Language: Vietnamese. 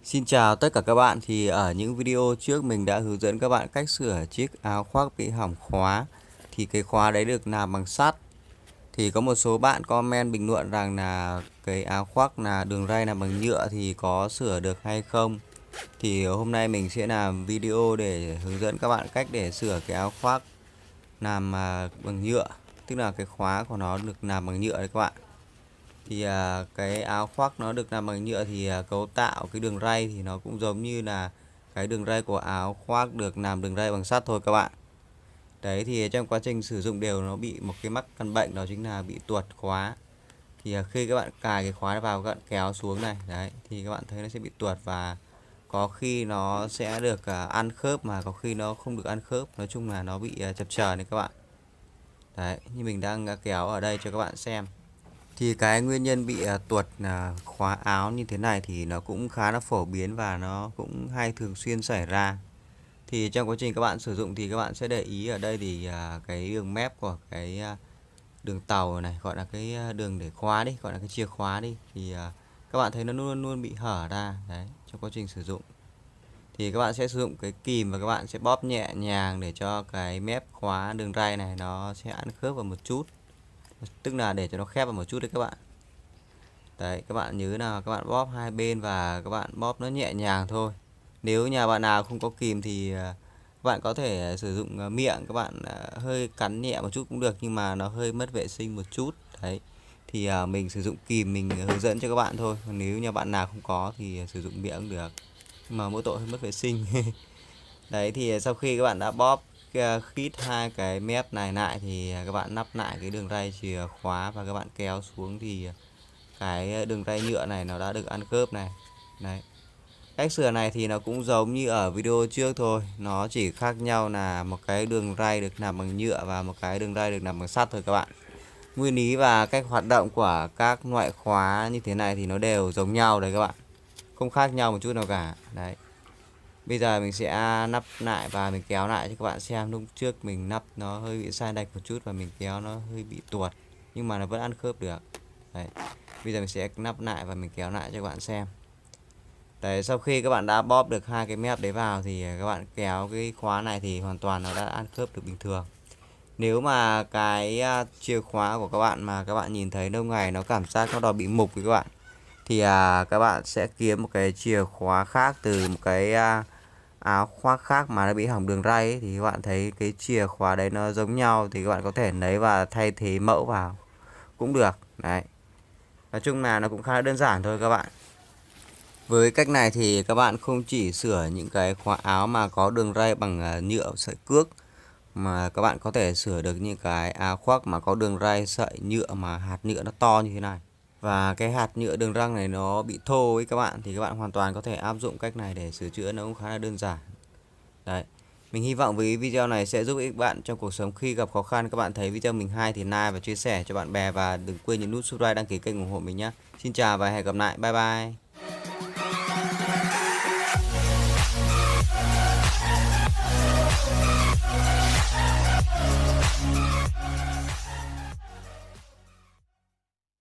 Xin chào tất cả các bạn. Thì ở những video trước mình đã hướng dẫn các bạn cách sửa chiếc áo khoác bị hỏng khóa. Thì cái khóa đấy được làm bằng sắt. Thì có một số bạn comment bình luận rằng là cái áo khoác là đường ray làm bằng nhựa thì có sửa được hay không. Thì hôm nay mình sẽ làm video để hướng dẫn các bạn cách để sửa cái áo khoác làm bằng nhựa. Tức là cái khóa của nó được làm bằng nhựa đấy các bạn. Thì cái áo khoác nó được làm bằng nhựa thì cấu tạo cái đường ray thì nó cũng giống như là cái đường ray của áo khoác được làm đường ray bằng sắt thôi các bạn. Đấy, thì trong quá trình sử dụng đều nó bị một cái mắc căn bệnh, đó chính là bị tuột khóa. Thì khi các bạn cài cái khóa vào, các bạn kéo xuống này, đấy thì các bạn thấy nó sẽ bị tuột, và có khi nó sẽ được ăn khớp, mà có khi nó không được ăn khớp. Nói chung là nó bị chập chờn đấy các bạn. Đấy, như mình đang kéo ở đây cho các bạn xem. Thì cái nguyên nhân bị tuột khóa áo như thế này thì nó cũng khá là phổ biến và nó cũng hay thường xuyên xảy ra. Thì trong quá trình các bạn sử dụng thì các bạn sẽ để ý ở đây thì cái đường mép của cái đường tàu này, gọi là cái đường để khóa đi, gọi là cái chìa khóa đi, thì các bạn thấy nó luôn luôn bị hở ra. Đấy, trong quá trình sử dụng thì các bạn sẽ sử dụng cái kìm và các bạn sẽ bóp nhẹ nhàng để cho cái mép khóa đường ray này nó sẽ ăn khớp vào một chút, tức là để cho nó khép vào một chút đấy các bạn. Đấy, các bạn nhớ là các bạn bóp hai bên và các bạn bóp nó nhẹ nhàng thôi. Nếu nhà bạn nào không có kìm thì các bạn có thể sử dụng miệng, các bạn hơi cắn nhẹ một chút cũng được, nhưng mà nó hơi mất vệ sinh một chút. Đấy, thì mình sử dụng kìm mình hướng dẫn cho các bạn thôi. Còn nếu nhà bạn nào không có thì sử dụng miệng cũng được, nhưng mà mỗi tội hơi mất vệ sinh. Đấy, thì sau khi các bạn đã bóp khít hai cái mép này lại thì các bạn nắp lại cái đường ray chìa khóa và các bạn kéo xuống thì cái đường ray nhựa này nó đã được ăn khớp này. Đấy, cách sửa này thì nó cũng giống như ở video trước thôi, nó chỉ khác nhau là một cái đường ray được làm bằng nhựa và một cái đường ray được làm bằng sắt thôi các bạn. Nguyên lý và cách hoạt động của các loại khóa như thế này thì nó đều giống nhau đấy các bạn, không khác nhau một chút nào cả. Đấy, bây giờ mình sẽ nắp lại và mình kéo lại cho các bạn xem. Lúc trước mình nắp nó hơi bị sai lệch một chút và mình kéo nó hơi bị tuột, nhưng mà nó vẫn ăn khớp được. Đấy, bây giờ mình sẽ nắp lại và mình kéo lại cho các bạn xem. Đấy, sau khi các bạn đã bóp được hai cái mép đấy vào thì các bạn kéo cái khóa này thì hoàn toàn nó đã ăn khớp được bình thường. Nếu mà cái chìa khóa của các bạn mà các bạn nhìn thấy lâu ngày nó cảm giác nó đòi bị mục với các bạn, thì các bạn sẽ kiếm một cái chìa khóa khác từ một cái áo khoác khác mà nó bị hỏng đường ray ấy, thì các bạn thấy cái chìa khóa đấy nó giống nhau thì các bạn có thể lấy và thay thế mẫu vào cũng được. Đấy, nói chung là nó cũng khá là đơn giản thôi các bạn. Với cách này thì các bạn không chỉ sửa những cái khóa áo mà có đường ray bằng nhựa sợi cước, mà các bạn có thể sửa được những cái áo khoác mà có đường ray sợi nhựa mà hạt nhựa nó to như thế này. Và cái hạt nhựa đường răng này nó bị thô ấy các bạn, thì các bạn hoàn toàn có thể áp dụng cách này để sửa chữa, nó cũng khá là đơn giản. Đấy, mình hy vọng với video này sẽ giúp ích bạn trong cuộc sống khi gặp khó khăn. Các bạn thấy video mình hay thì like và chia sẻ cho bạn bè, và đừng quên nhấn nút subscribe đăng ký kênh ủng hộ mình nhé. Xin chào và hẹn gặp lại. Bye bye.